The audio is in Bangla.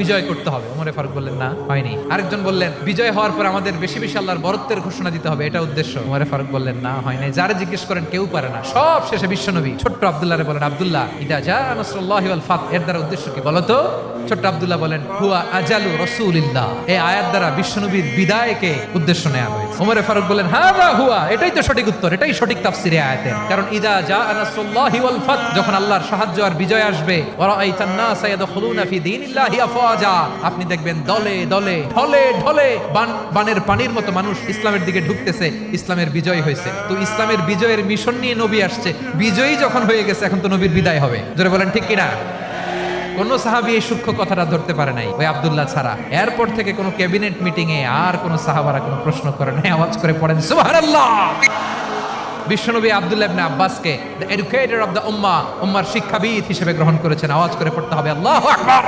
বিজয় করতে হবে। ওমরে ফারুক বললেন না, হয়নি। আরেকজন বললেন বিজয় হওয়ার পর আমাদের বেশি বেশি আল্লাহর বরত্বের ঘোষণা দিতে হবে, এটা উদ্দেশ্য। ওমরে ফারুক বললেন না, হয় নাই। যারা জিজ্ঞেস করেন কেউ পারে না। সব শেষে বিশ্বনবী ছোট্ট আব্দুল্লাহরে বলেন, আব্দুল্লাহ ইদা জা নাসরুল্লাহি ওয়াল ফাত, এর দ্বারা উদ্দেশ্য কি বলো তো? ছোট্ট আব্দুল্লাহ বলেন হুয়া আজালু রাসূলিল্লাহ, এই আয়াত দ্বারা বিশ্বনবীর বিদায়কে উদ্দেশ্য নেওয়া হয়েছে। ওমরে ফারুক বলেন হাযা হুয়া, এটাই তো সঠিক উত্তর, এটাই সঠিক তাফসীরে আয়াতের। কারণ ইদা জা নাসরুল্লাহি ওয়াল ফাত, যখন আল্লাহর সাহায্য আর বিজয় আসবে, ওয়া রাআইতান নাসা ইয়াদখুলুনা ফি দীনিল্লাহি আফওয়াজা, আপনি দেখবেন দলে দলে ঢলে ঢলে বানের পানির মতো মানুষ ইসলামের দিকে ঢুকতেছে। ইসলামের বিজয় হয়েছে। তো ইসলামের বিজয়ের মিশন নিয়ে নবী আসছে, বিজয়ী যখন হয়ে গেছে এখন তো নবীর বিদায় হবে। জোরে বলেন ঠিক কিনা? কোন সাহাবী এই সূক্ষ্ম কথাটা ধরতে পারে নাই, ওই আব্দুল্লাহ ছাড়া। এরপর থেকে কোন ক্যাবিনেট মিটিং এ আর কোন সাহাবারা কোনো প্রশ্ন করে নাই। আওয়াজ করে পড়েন সুবহানাল্লাহ। বিশ্বনবী আব্দুল্লাহ ইবনে আব্বাসকে দ্য এডুকেটর অফ দ্য উম্মাহ, উম্মার শিক্ষাবিদ হিসেবে গ্রহণ করেছেন। আওয়াজ করে পড়তে হবে আল্লাহু আকবার।